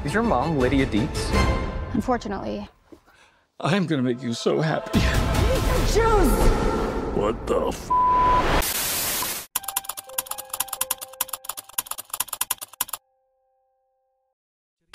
Is your mom Lydia Dietz? Unfortunately. I'm gonna make you so happy. Choose! What the f?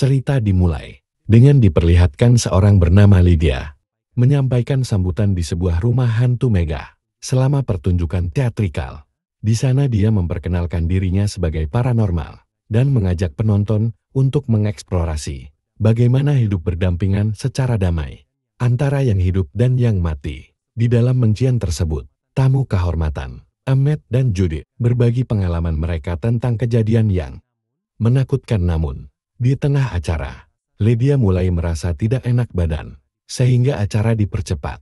Cerita dimulai dengan diperlihatkan seorang bernama Lydia menyampaikan sambutan di sebuah rumah hantu megah selama pertunjukan teatrikal. Di sana dia memperkenalkan dirinya sebagai paranormal dan mengajak penonton untuk mengeksplorasi bagaimana hidup berdampingan secara damai antara yang hidup dan yang mati. Di dalam mencian tersebut, tamu kehormatan, Ahmed dan Judith, berbagi pengalaman mereka tentang kejadian yang menakutkan. Namun, di tengah acara, Lydia mulai merasa tidak enak badan, sehingga acara dipercepat.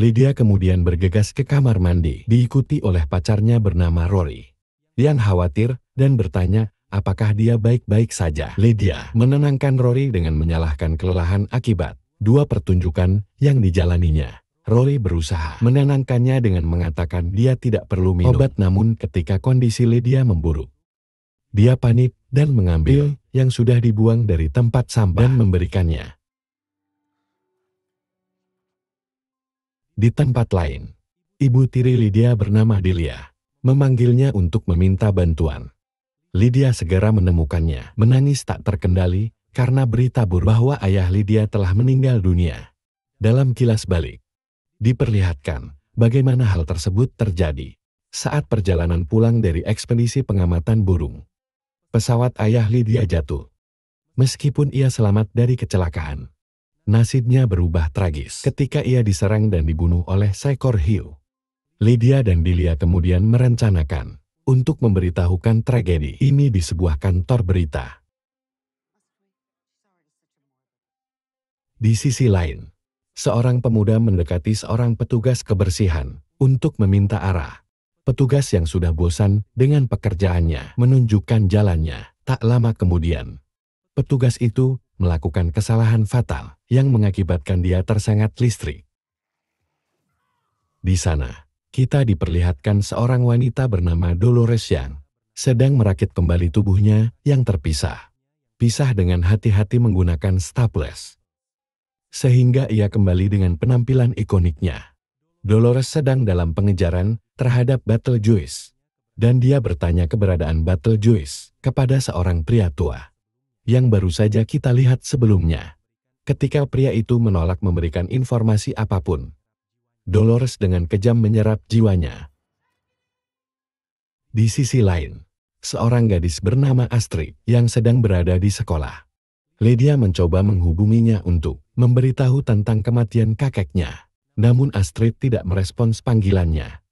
Lydia kemudian bergegas ke kamar mandi, diikuti oleh pacarnya bernama Rory, yang khawatir dan bertanya apakah dia baik-baik saja. Lydia menenangkan Rory dengan menyalahkan kelelahan akibat dua pertunjukan yang dijalaninya. Rory berusaha menenangkannya dengan mengatakan dia tidak perlu minum obat, namun ketika kondisi Lydia memburuk, dia panik dan mengambil yang sudah dibuang dari tempat sampah dan memberikannya. Di tempat lain, ibu tiri Lydia bernama Delia memanggilnya untuk meminta bantuan. Lydia segera menemukannya, menangis tak terkendali karena berita buruk bahwa ayah Lydia telah meninggal dunia. Dalam kilas balik, diperlihatkan bagaimana hal tersebut terjadi saat perjalanan pulang dari ekspedisi pengamatan burung. Pesawat ayah Lydia jatuh. Meskipun ia selamat dari kecelakaan, nasibnya berubah tragis ketika ia diserang dan dibunuh oleh seekor hiu. Lydia dan Delia kemudian merencanakan untuk memberitahukan tragedi ini di sebuah kantor berita. Di sisi lain, seorang pemuda mendekati seorang petugas kebersihan untuk meminta arah. Petugas yang sudah bosan dengan pekerjaannya menunjukkan jalannya. Tak lama kemudian, petugas itu melakukan kesalahan fatal yang mengakibatkan dia tersengat listrik. Di sana, kita diperlihatkan seorang wanita bernama Dolores yang sedang merakit kembali tubuhnya yang terpisah. Pisah dengan hati-hati menggunakan staples, sehingga ia kembali dengan penampilan ikoniknya. Dolores sedang dalam pengejaran terhadap Betelgeuse, dan dia bertanya keberadaan Betelgeuse kepada seorang pria tua yang baru saja kita lihat sebelumnya. Ketika pria itu menolak memberikan informasi apapun, Dolores dengan kejam menyerap jiwanya. Di sisi lain, seorang gadis bernama Astrid yang sedang berada di sekolah. Lydia mencoba menghubunginya untuk memberitahu tentang kematian kakeknya, namun Astrid tidak merespons panggilannya.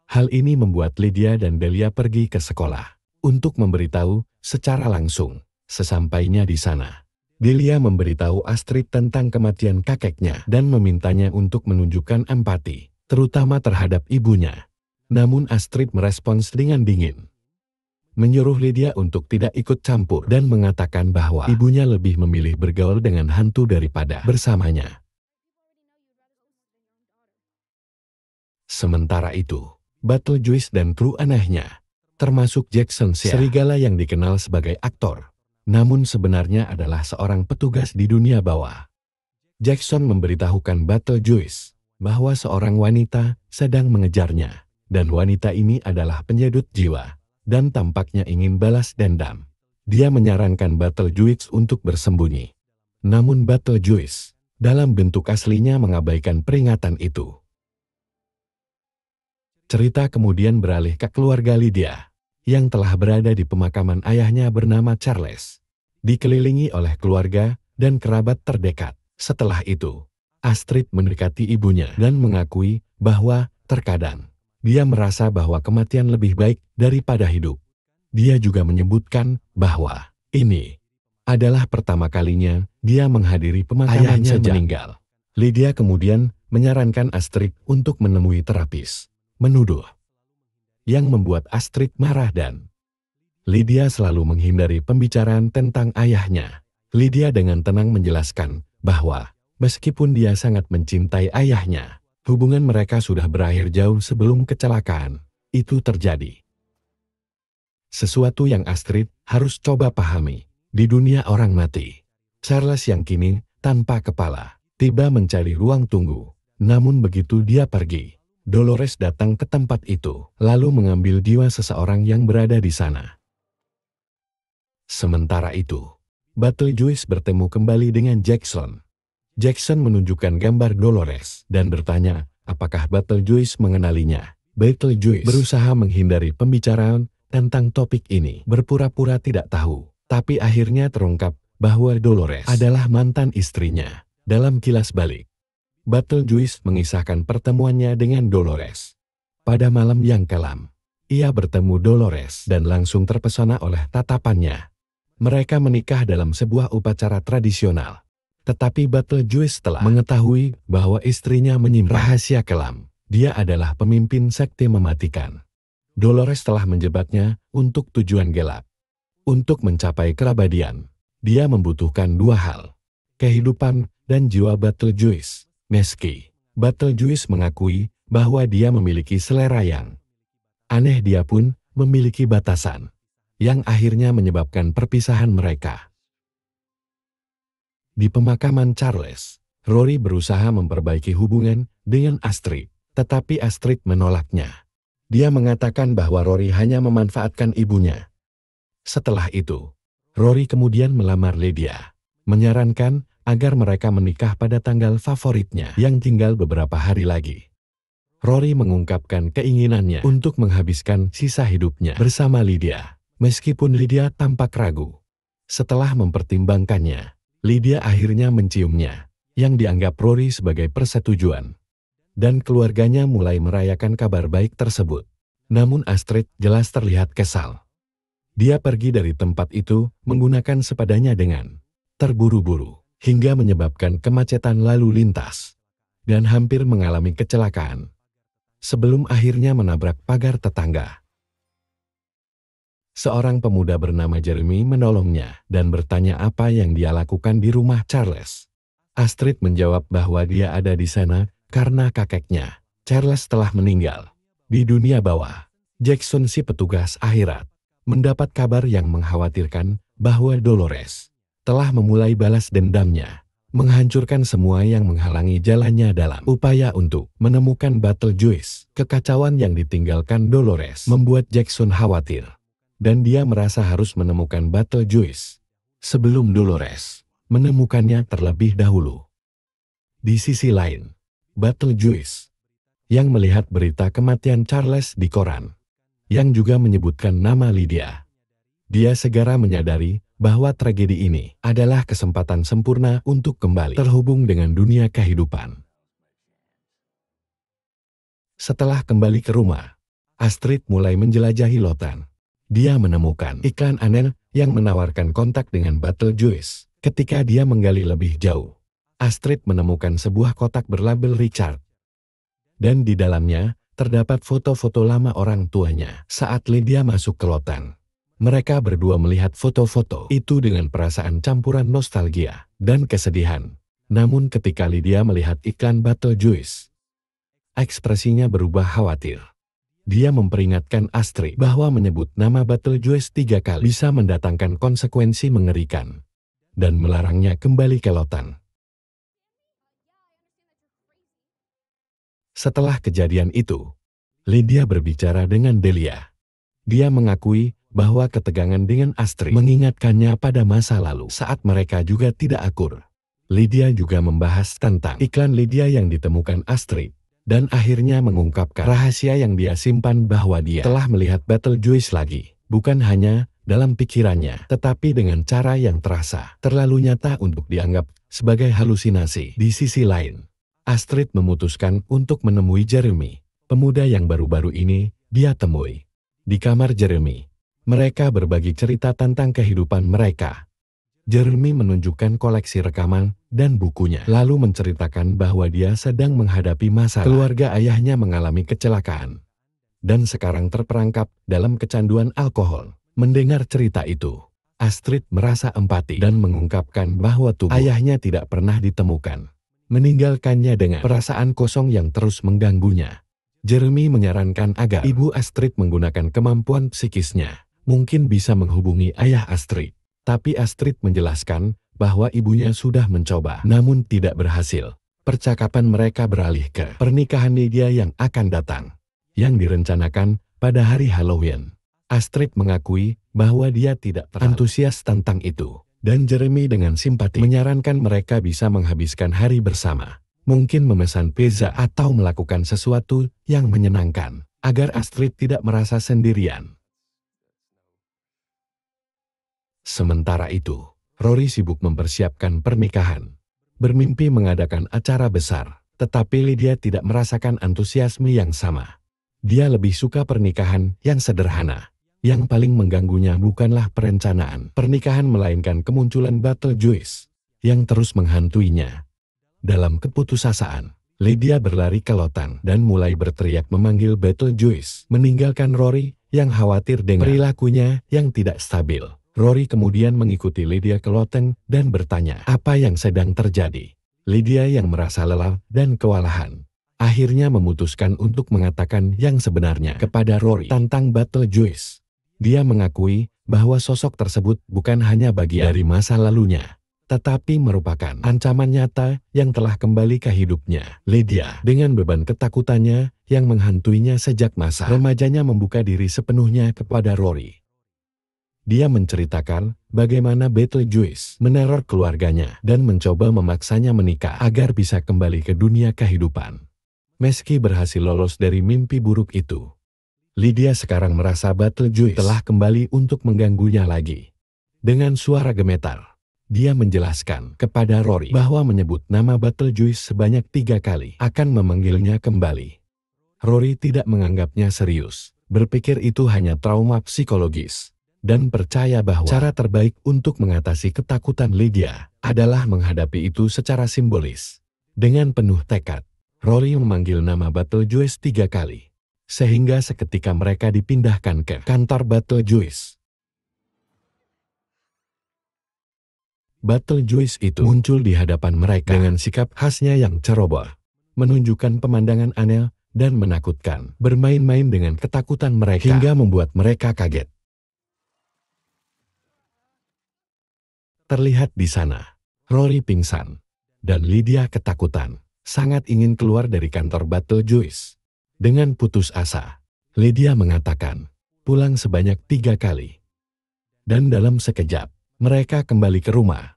Hal ini membuat Lydia dan Delia pergi ke sekolah untuk memberitahu secara langsung. Sesampainya di sana, Delia memberitahu Astrid tentang kematian kakeknya dan memintanya untuk menunjukkan empati, terutama terhadap ibunya. Namun Astrid merespons dengan dingin, menyuruh Lydia untuk tidak ikut campur dan mengatakan bahwa ibunya lebih memilih bergaul dengan hantu daripada bersamanya. Sementara itu, Betelgeuse dan kru anehnya, termasuk Jackson Xia, serigala yang dikenal sebagai aktor, namun sebenarnya adalah seorang petugas di dunia bawah. Jackson memberitahukan Betelgeuse bahwa seorang wanita sedang mengejarnya, dan wanita ini adalah penyedot jiwa, dan tampaknya ingin balas dendam. Dia menyarankan Betelgeuse untuk bersembunyi. Namun Betelgeuse, dalam bentuk aslinya mengabaikan peringatan itu. Cerita kemudian beralih ke keluarga Lydia, yang telah berada di pemakaman ayahnya bernama Charles, dikelilingi oleh keluarga dan kerabat terdekat. Setelah itu, Astrid mendekati ibunya dan mengakui bahwa terkadang dia merasa bahwa kematian lebih baik daripada hidup. Dia juga menyebutkan bahwa ini adalah pertama kalinya dia menghadiri pemakaman ayahnya meninggal. Lydia kemudian menyarankan Astrid untuk menemui terapis, menuduh, yang membuat Astrid marah dan Lydia selalu menghindari pembicaraan tentang ayahnya. Lydia dengan tenang menjelaskan bahwa meskipun dia sangat mencintai ayahnya, hubungan mereka sudah berakhir jauh sebelum kecelakaan itu terjadi. Sesuatu yang Astrid harus coba pahami. Di dunia orang mati, Charles yang kini tanpa kepala tiba mencari ruang tunggu. Namun begitu dia pergi, Dolores datang ke tempat itu, lalu mengambil jiwa seseorang yang berada di sana. Sementara itu, Betelgeuse bertemu kembali dengan Jackson. Jackson menunjukkan gambar Dolores dan bertanya apakah Betelgeuse mengenalinya. Betelgeuse berusaha menghindari pembicaraan tentang topik ini, berpura-pura tidak tahu. Tapi akhirnya terungkap bahwa Dolores adalah mantan istrinya. Dalam kilas balik, Betelgeuse mengisahkan pertemuannya dengan Dolores. Pada malam yang kelam, ia bertemu Dolores dan langsung terpesona oleh tatapannya. Mereka menikah dalam sebuah upacara tradisional. Tetapi Betelgeuse telah mengetahui bahwa istrinya menyimpan rahasia kelam. Dia adalah pemimpin sekte mematikan. Dolores telah menjebaknya untuk tujuan gelap. Untuk mencapai keabadian, dia membutuhkan dua hal, kehidupan dan jiwa Betelgeuse. Meski Betelgeuse mengakui bahwa dia memiliki selera yang aneh, dia pun memiliki batasan, yang akhirnya menyebabkan perpisahan mereka. Di pemakaman Charles, Rory berusaha memperbaiki hubungan dengan Astrid, tetapi Astrid menolaknya. Dia mengatakan bahwa Rory hanya memanfaatkan ibunya. Setelah itu, Rory kemudian melamar Lydia, menyarankan agar mereka menikah pada tanggal favoritnya yang tinggal beberapa hari lagi. Rory mengungkapkan keinginannya untuk menghabiskan sisa hidupnya bersama Lydia, meskipun Lydia tampak ragu. Setelah mempertimbangkannya, Lydia akhirnya menciumnya, yang dianggap Rory sebagai persetujuan. Dan keluarganya mulai merayakan kabar baik tersebut. Namun Astrid jelas terlihat kesal. Dia pergi dari tempat itu menggunakan sepadanya dengan terburu-buru, hingga menyebabkan kemacetan lalu lintas, dan hampir mengalami kecelakaan. Sebelum akhirnya menabrak pagar tetangga. Seorang pemuda bernama Jeremy menolongnya dan bertanya apa yang dia lakukan di rumah Charles. Astrid menjawab bahwa dia ada di sana karena kakeknya, Charles, telah meninggal. Di dunia bawah, Jackson, si petugas akhirat, mendapat kabar yang mengkhawatirkan bahwa Dolores telah memulai balas dendamnya, menghancurkan semua yang menghalangi jalannya dalam upaya untuk menemukan Betelgeuse. Kekacauan yang ditinggalkan Dolores membuat Jackson khawatir, dan dia merasa harus menemukan Betelgeuse sebelum Dolores menemukannya terlebih dahulu. Di sisi lain, Betelgeuse yang melihat berita kematian Charles di koran, yang juga menyebutkan nama Lydia. Dia segera menyadari bahwa tragedi ini adalah kesempatan sempurna untuk kembali terhubung dengan dunia kehidupan. Setelah kembali ke rumah, Astrid mulai menjelajahi lautan. Dia menemukan iklan aneh yang menawarkan kontak dengan Betelgeuse. Ketika dia menggali lebih jauh, Astrid menemukan sebuah kotak berlabel Richard. Dan di dalamnya terdapat foto-foto lama orang tuanya saat Lydia masuk ke lautan. Mereka berdua melihat foto-foto itu dengan perasaan campuran nostalgia dan kesedihan. Namun ketika Lydia melihat iklan Betelgeuse, ekspresinya berubah khawatir. Dia memperingatkan Astrid bahwa menyebut nama Betelgeuse 3 kali bisa mendatangkan konsekuensi mengerikan, dan melarangnya kembali ke lautan. Setelah kejadian itu, Lydia berbicara dengan Delia. Dia mengakui bahwa ketegangan dengan Astrid mengingatkannya pada masa lalu saat mereka juga tidak akur. Lydia juga membahas tentang iklan Lydia yang ditemukan Astrid, dan akhirnya mengungkapkan rahasia yang dia simpan bahwa dia telah melihat Betelgeuse lagi, bukan hanya dalam pikirannya, tetapi dengan cara yang terasa terlalu nyata untuk dianggap sebagai halusinasi. Di sisi lain, Astrid memutuskan untuk menemui Jeremy, pemuda yang baru-baru ini dia temui. Di kamar Jeremy, mereka berbagi cerita tentang kehidupan mereka. Jeremy menunjukkan koleksi rekaman dan bukunya, lalu menceritakan bahwa dia sedang menghadapi masalah. Keluarga ayahnya mengalami kecelakaan, dan sekarang terperangkap dalam kecanduan alkohol. Mendengar cerita itu, Astrid merasa empati dan mengungkapkan bahwa tubuh ayahnya tidak pernah ditemukan, meninggalkannya dengan perasaan kosong yang terus mengganggunya. Jeremy menyarankan agar ibu Astrid menggunakan kemampuan psikisnya, mungkin bisa menghubungi ayah Astrid. Tapi Astrid menjelaskan bahwa ibunya sudah mencoba, namun tidak berhasil. Percakapan mereka beralih ke pernikahan Lydia yang akan datang, yang direncanakan pada hari Halloween. Astrid mengakui bahwa dia tidak antusias tentang itu. Dan Jeremy dengan simpati menyarankan mereka bisa menghabiskan hari bersama. Mungkin memesan pizza atau melakukan sesuatu yang menyenangkan, agar Astrid tidak merasa sendirian. Sementara itu, Rory sibuk mempersiapkan pernikahan. Bermimpi mengadakan acara besar, tetapi Lydia tidak merasakan antusiasme yang sama. Dia lebih suka pernikahan yang sederhana. Yang paling mengganggunya bukanlah perencanaan pernikahan melainkan kemunculan Betelgeuse yang terus menghantuinya. Dalam keputusasaan, Lydia berlari ke lotang dan mulai berteriak memanggil Betelgeuse, meninggalkan Rory yang khawatir dengan perilakunya yang tidak stabil. Rory kemudian mengikuti Lydia ke loteng dan bertanya apa yang sedang terjadi. Lydia yang merasa lelah dan kewalahan, akhirnya memutuskan untuk mengatakan yang sebenarnya kepada Rory tentang Betelgeuse. Dia mengakui bahwa sosok tersebut bukan hanya bagian dari masa lalunya, tetapi merupakan ancaman nyata yang telah kembali ke hidupnya. Lydia, dengan beban ketakutannya yang menghantuinya sejak masa remajanya, membuka diri sepenuhnya kepada Rory. Dia menceritakan bagaimana Betelgeuse meneror keluarganya dan mencoba memaksanya menikah agar bisa kembali ke dunia kehidupan. Meski berhasil lolos dari mimpi buruk itu, Lydia sekarang merasa Betelgeuse telah kembali untuk mengganggunya lagi. Dengan suara gemetar, dia menjelaskan kepada Rory bahwa menyebut nama Betelgeuse sebanyak 3 kali akan memanggilnya kembali. Rory tidak menganggapnya serius, berpikir itu hanya trauma psikologis, dan percaya bahwa cara terbaik untuk mengatasi ketakutan Lydia adalah menghadapi itu secara simbolis. Dengan penuh tekad, Rory memanggil nama Betelgeuse 3 kali. Sehingga seketika mereka dipindahkan ke kantor Betelgeuse. Betelgeuse itu muncul di hadapan mereka dengan sikap khasnya yang ceroboh, menunjukkan pemandangan aneh dan menakutkan, bermain-main dengan ketakutan mereka hingga membuat mereka kaget. Terlihat di sana, Rory pingsan, dan Lydia ketakutan, sangat ingin keluar dari kantor Betelgeuse. Dengan putus asa, Lydia mengatakan, pulang sebanyak 3 kali. Dan dalam sekejap, mereka kembali ke rumah.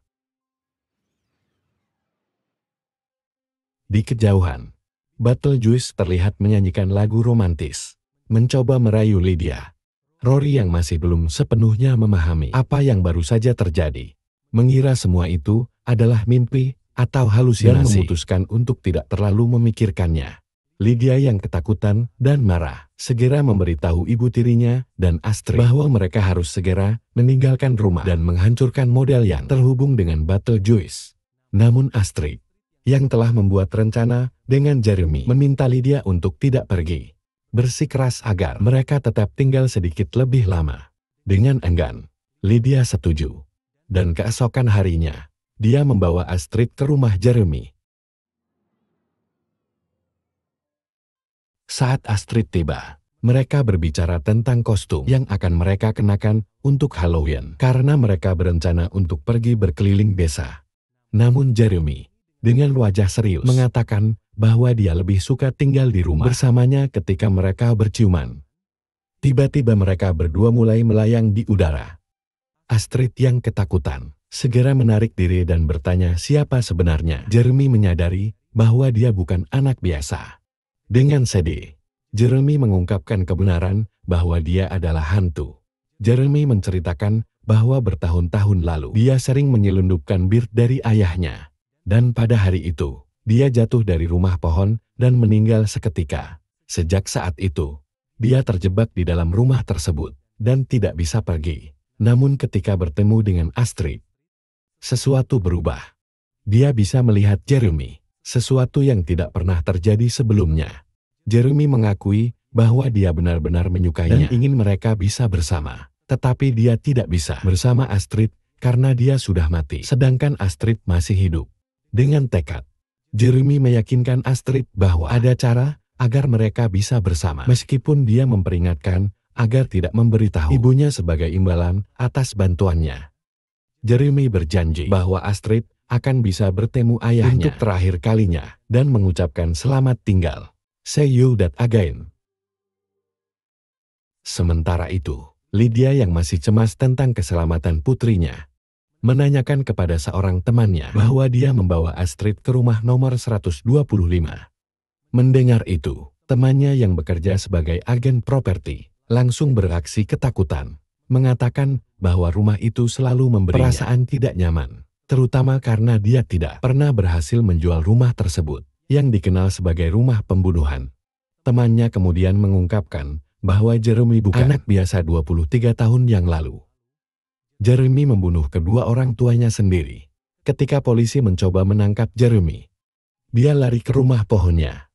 Di kejauhan, Betelgeuse terlihat menyanyikan lagu romantis, mencoba merayu Lydia. Rory yang masih belum sepenuhnya memahami apa yang baru saja terjadi, mengira semua itu adalah mimpi atau halusinasi, dan memutuskan untuk tidak terlalu memikirkannya. Lydia yang ketakutan dan marah segera memberitahu ibu tirinya dan Astrid bahwa mereka harus segera meninggalkan rumah dan menghancurkan model yang terhubung dengan Betelgeuse. Namun Astrid, yang telah membuat rencana dengan Jeremy, meminta Lydia untuk tidak pergi, bersikeras agar mereka tetap tinggal sedikit lebih lama. Dengan enggan, Lydia setuju, dan keesokan harinya, dia membawa Astrid ke rumah Jeremy. Saat Astrid tiba, mereka berbicara tentang kostum yang akan mereka kenakan untuk Halloween karena mereka berencana untuk pergi berkeliling desa. Namun Jeremy, dengan wajah serius, mengatakan bahwa dia lebih suka tinggal di rumah bersamanya ketika mereka berciuman. Tiba-tiba mereka berdua mulai melayang di udara. Astrid yang ketakutan segera menarik diri dan bertanya siapa sebenarnya. Jeremy menyadari bahwa dia bukan anak biasa. Dengan sedih, Jeremy mengungkapkan kebenaran bahwa dia adalah hantu. Jeremy menceritakan bahwa bertahun-tahun lalu dia sering menyelundupkan bir dari ayahnya. Dan pada hari itu, dia jatuh dari rumah pohon dan meninggal seketika. Sejak saat itu, dia terjebak di dalam rumah tersebut dan tidak bisa pergi. Namun ketika bertemu dengan Astrid, sesuatu berubah. Dia bisa melihat Jeremy, sesuatu yang tidak pernah terjadi sebelumnya. Jeremy mengakui bahwa dia benar-benar menyukainya dan ingin mereka bisa bersama. Tetapi dia tidak bisa bersama Astrid karena dia sudah mati, sedangkan Astrid masih hidup. Dengan tekad, Jeremy meyakinkan Astrid bahwa ada cara agar mereka bisa bersama. Meskipun dia memperingatkan agar tidak memberitahu ibunya sebagai imbalan atas bantuannya. Jeremy berjanji bahwa Astrid akan bisa bertemu ayahnya untuk terakhir kalinya dan mengucapkan selamat tinggal. See you that again. Sementara itu, Lydia yang masih cemas tentang keselamatan putrinya, menanyakan kepada seorang temannya bahwa dia membawa Astrid ke rumah nomor 125. Mendengar itu, temannya yang bekerja sebagai agen properti langsung bereaksi ketakutan, mengatakan bahwa rumah itu selalu memberi perasaan tidak nyaman, terutama karena dia tidak pernah berhasil menjual rumah tersebut yang dikenal sebagai rumah pembunuhan. Temannya kemudian mengungkapkan bahwa Jeremy bukan anak biasa 23 tahun yang lalu. Jeremy membunuh kedua orang tuanya sendiri. Ketika polisi mencoba menangkap Jeremy, dia lari ke rumah pohonnya.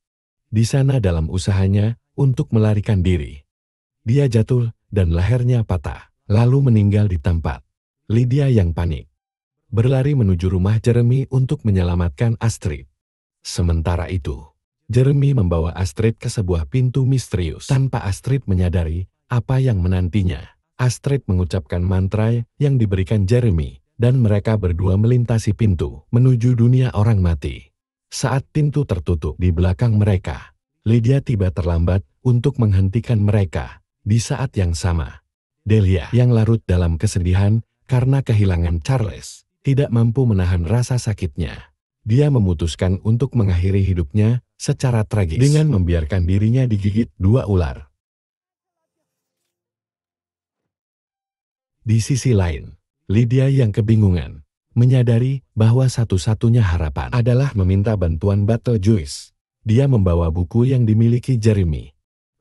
Di sana dalam usahanya untuk melarikan diri, dia jatuh dan lehernya patah, lalu meninggal di tempat. Lydia yang panik berlari menuju rumah Jeremy untuk menyelamatkan Astrid. Sementara itu, Jeremy membawa Astrid ke sebuah pintu misterius. Tanpa Astrid menyadari apa yang menantinya, Astrid mengucapkan mantra yang diberikan Jeremy, dan mereka berdua melintasi pintu menuju dunia orang mati. Saat pintu tertutup di belakang mereka, Lydia tiba terlambat untuk menghentikan mereka. Di saat yang sama, Delia yang larut dalam kesedihan karena kehilangan Charles, tidak mampu menahan rasa sakitnya. Dia memutuskan untuk mengakhiri hidupnya secara tragis dengan membiarkan dirinya digigit dua ular. Di sisi lain, Lydia yang kebingungan menyadari bahwa satu-satunya harapan adalah meminta bantuan Betelgeuse. Dia membawa buku yang dimiliki Jeremy,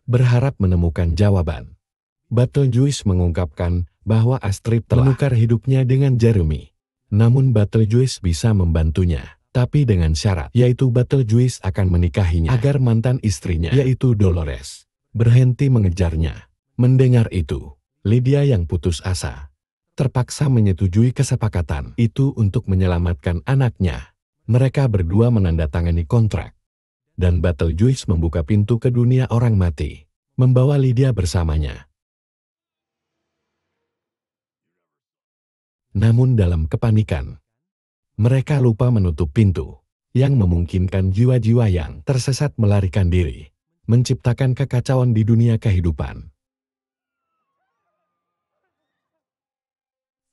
berharap menemukan jawaban. Betelgeuse mengungkapkan bahwa Astrid telah menukar hidupnya dengan Jeremy. Namun Betelgeuse bisa membantunya, tapi dengan syarat, yaitu Betelgeuse akan menikahinya agar mantan istrinya, yaitu Dolores, berhenti mengejarnya. Mendengar itu, Lydia yang putus asa terpaksa menyetujui kesepakatan itu untuk menyelamatkan anaknya. Mereka berdua menandatangani kontrak, dan Betelgeuse membuka pintu ke dunia orang mati, membawa Lydia bersamanya. Namun dalam kepanikan, mereka lupa menutup pintu, yang memungkinkan jiwa-jiwa yang tersesat melarikan diri, menciptakan kekacauan di dunia kehidupan.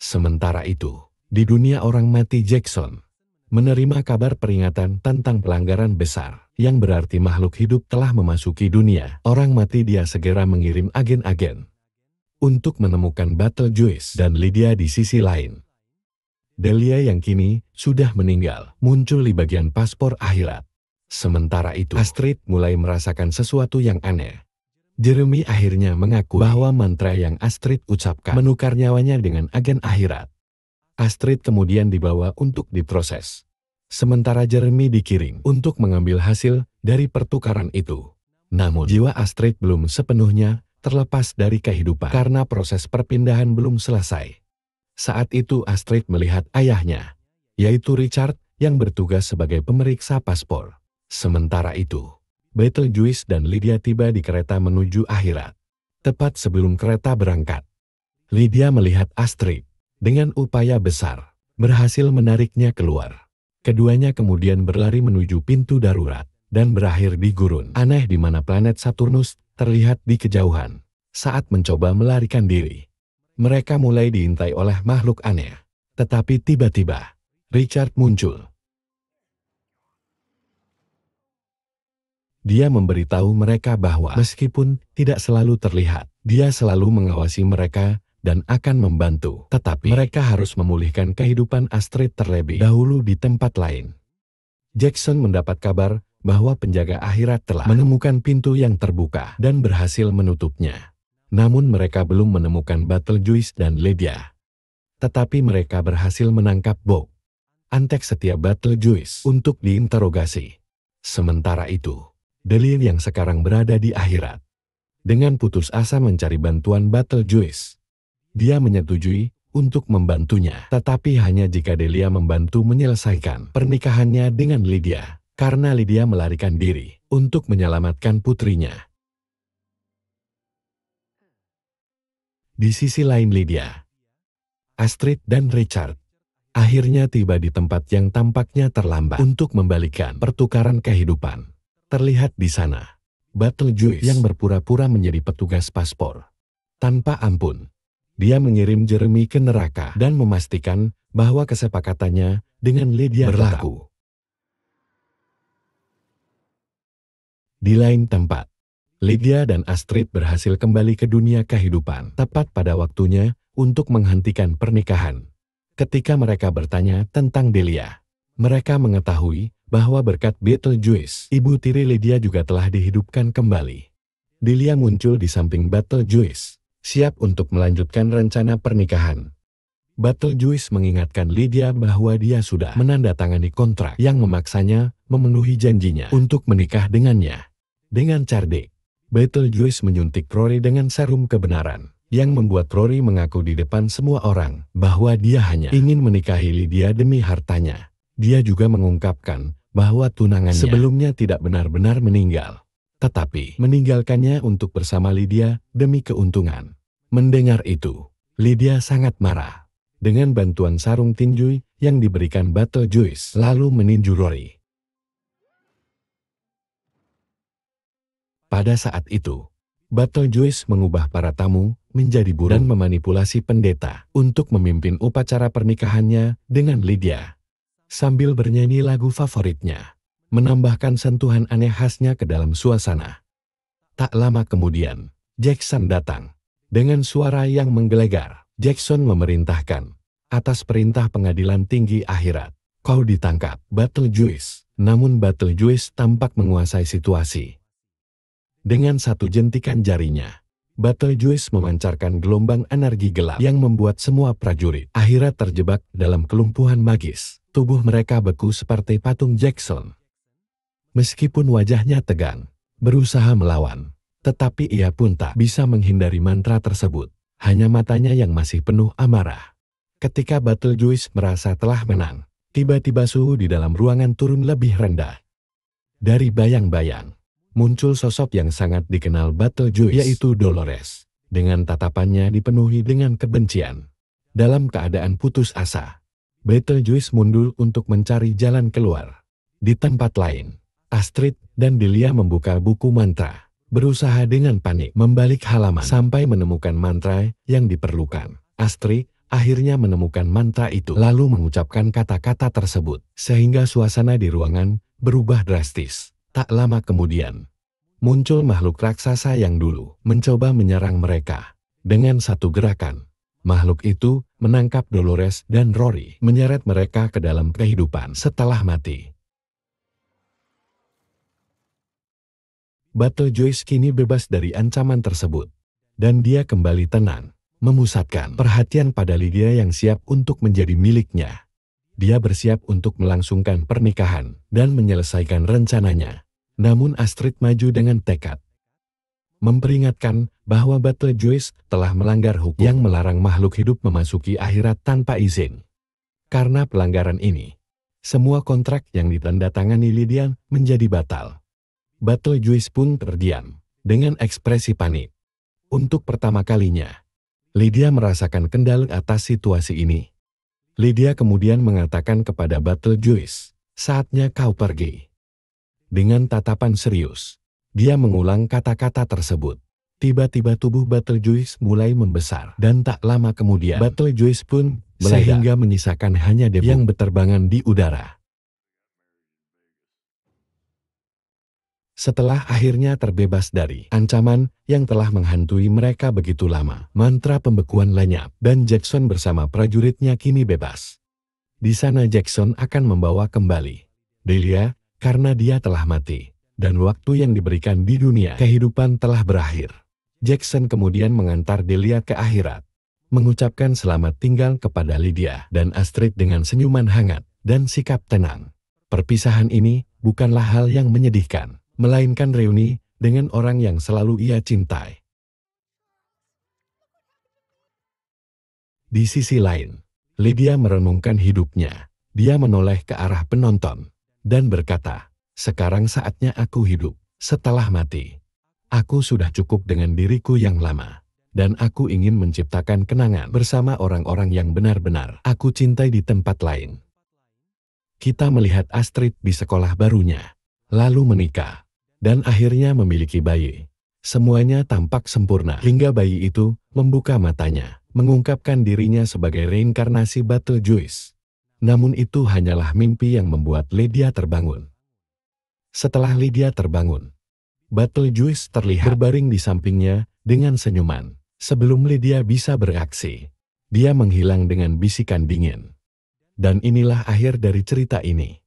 Sementara itu, di dunia orang mati, Jackson menerima kabar peringatan tentang pelanggaran besar, yang berarti makhluk hidup telah memasuki dunia orang mati. Dia segera mengirim agen-agen untuk menemukan Betelgeuse dan Lydia. Di sisi lain, Delia yang kini sudah meninggal muncul di bagian paspor akhirat. Sementara itu, Astrid mulai merasakan sesuatu yang aneh. Jeremy akhirnya mengaku bahwa mantra yang Astrid ucapkan menukar nyawanya dengan agen akhirat. Astrid kemudian dibawa untuk diproses, sementara Jeremy dikirim untuk mengambil hasil dari pertukaran itu. Namun jiwa Astrid belum sepenuhnya terlepas dari kehidupan karena proses perpindahan belum selesai. Saat itu Astrid melihat ayahnya, yaitu Richard, yang bertugas sebagai pemeriksa paspor. Sementara itu, Betelgeuse dan Lydia tiba di kereta menuju akhirat. Tepat sebelum kereta berangkat, Lydia melihat Astrid dengan upaya besar berhasil menariknya keluar. Keduanya kemudian berlari menuju pintu darurat dan berakhir di gurun aneh di mana planet Saturnus terlihat di kejauhan. Saat mencoba melarikan diri, mereka mulai diintai oleh makhluk aneh. Tetapi tiba-tiba, Richard muncul. Dia memberitahu mereka bahwa meskipun tidak selalu terlihat, dia selalu mengawasi mereka dan akan membantu. Tetapi mereka harus memulihkan kehidupan Astrid terlebih dahulu di tempat lain. Jackson mendapat kabar bahwa penjaga akhirat telah menemukan pintu yang terbuka dan berhasil menutupnya. Namun mereka belum menemukan Betelgeuse dan Lydia. Tetapi mereka berhasil menangkap Bob, antek setia Betelgeuse, untuk diinterogasi. Sementara itu, Delia yang sekarang berada di akhirat, dengan putus asa mencari bantuan Betelgeuse. Dia menyetujui untuk membantunya, tetapi hanya jika Delia membantu menyelesaikan pernikahannya dengan Lydia, karena Lydia melarikan diri untuk menyelamatkan putrinya. Di sisi lain Lydia, Astrid dan Richard akhirnya tiba di tempat yang tampaknya terlambat untuk membalikan pertukaran kehidupan. Terlihat di sana, Betelgeuse yang berpura-pura menjadi petugas paspor. Tanpa ampun, dia mengirim Jeremy ke neraka dan memastikan bahwa kesepakatannya dengan Lydia berlaku. Di lain tempat, Lydia dan Astrid berhasil kembali ke dunia kehidupan tepat pada waktunya untuk menghentikan pernikahan. Ketika mereka bertanya tentang Delia, mereka mengetahui bahwa berkat Betelgeuse, ibu tiri Lydia juga telah dihidupkan kembali. Delia muncul di samping Betelgeuse, siap untuk melanjutkan rencana pernikahan. Betelgeuse mengingatkan Lydia bahwa dia sudah menandatangani kontrak yang memaksanya memenuhi janjinya untuk menikah dengannya. Dengan cerdik, Betelgeuse menyuntik Rory dengan serum kebenaran, yang membuat Rory mengaku di depan semua orang bahwa dia hanya ingin menikahi Lydia demi hartanya. Dia juga mengungkapkan bahwa tunangannya sebelumnya tidak benar-benar meninggal, tetapi meninggalkannya untuk bersama Lydia demi keuntungan. Mendengar itu, Lydia sangat marah. Dengan bantuan sarung tinju yang diberikan Betelgeuse, lalu meninju Rory. Pada saat itu, Betelgeuse mengubah para tamu menjadi burung dan memanipulasi pendeta untuk memimpin upacara pernikahannya dengan Lydia. Sambil bernyanyi lagu favoritnya, menambahkan sentuhan aneh khasnya ke dalam suasana. Tak lama kemudian, Jackson datang. Dengan suara yang menggelegar, Jackson memerintahkan, atas perintah pengadilan tinggi akhirat, kau ditangkap, Betelgeuse. Namun Betelgeuse tampak menguasai situasi. Dengan satu jentikan jarinya, Betelgeuse memancarkan gelombang energi gelap yang membuat semua prajurit akhirat terjebak dalam kelumpuhan magis. Tubuh mereka beku seperti patung Jackson. Meskipun wajahnya tegang, berusaha melawan, tetapi ia pun tak bisa menghindari mantra tersebut. Hanya matanya yang masih penuh amarah. Ketika Betelgeuse merasa telah menang, tiba-tiba suhu di dalam ruangan turun lebih rendah. Dari bayang-bayang, muncul sosok yang sangat dikenal Betelgeuse, yaitu Dolores. Dengan tatapannya dipenuhi dengan kebencian. Dalam keadaan putus asa, Betelgeuse mundur untuk mencari jalan keluar. Di tempat lain, Astrid dan Delia membuka buku mantra, berusaha dengan panik membalik halaman sampai menemukan mantra yang diperlukan. Astrid akhirnya menemukan mantra itu, lalu mengucapkan kata-kata tersebut, sehingga suasana di ruangan berubah drastis. Tak lama kemudian, muncul makhluk raksasa yang dulu mencoba menyerang mereka. Dengan satu gerakan, makhluk itu menangkap Dolores dan Rory, menyeret mereka ke dalam kehidupan setelah mati. Betelgeuse kini bebas dari ancaman tersebut, dan dia kembali tenang, memusatkan perhatian pada Lydia yang siap untuk menjadi miliknya. Dia bersiap untuk melangsungkan pernikahan dan menyelesaikan rencananya. Namun Astrid maju dengan tekad, memperingatkan bahwa Betelgeuse telah melanggar hukum yang melarang makhluk hidup memasuki akhirat tanpa izin. Karena pelanggaran ini, semua kontrak yang ditandatangani Lydia menjadi batal. Betelgeuse pun terdiam, dengan ekspresi panik. Untuk pertama kalinya, Lydia merasakan kendali atas situasi ini. Lydia kemudian mengatakan kepada Betelgeuse, saatnya kau pergi. Dengan tatapan serius, dia mengulang kata-kata tersebut. Tiba-tiba tubuh Betelgeuse mulai membesar, dan tak lama kemudian Betelgeuse pun meledak sehingga menyisakan hanya debu yang berterbangan di udara. Setelah akhirnya terbebas dari ancaman yang telah menghantui mereka begitu lama, mantra pembekuan lenyap, dan Jackson bersama prajuritnya kini bebas. Di sana Jackson akan membawa kembali Delia, karena dia telah mati, dan waktu yang diberikan di dunia kehidupan telah berakhir. Jackson kemudian mengantar Delia ke akhirat, mengucapkan selamat tinggal kepada Lydia dan Astrid dengan senyuman hangat dan sikap tenang. Perpisahan ini bukanlah hal yang menyedihkan, melainkan reuni dengan orang yang selalu ia cintai. Di sisi lain, Lydia merenungkan hidupnya. Dia menoleh ke arah penonton dan berkata, sekarang saatnya aku hidup. Setelah mati, aku sudah cukup dengan diriku yang lama. Dan aku ingin menciptakan kenangan bersama orang-orang yang benar-benar aku cintai di tempat lain. Kita melihat Astrid di sekolah barunya, lalu menikah, dan akhirnya memiliki bayi. Semuanya tampak sempurna hingga bayi itu membuka matanya, mengungkapkan dirinya sebagai reinkarnasi Betelgeuse. Namun itu hanyalah mimpi yang membuat Lydia terbangun. Setelah Lydia terbangun, Betelgeuse terlihat berbaring di sampingnya dengan senyuman. Sebelum Lydia bisa bereaksi, dia menghilang dengan bisikan dingin. Dan inilah akhir dari cerita ini.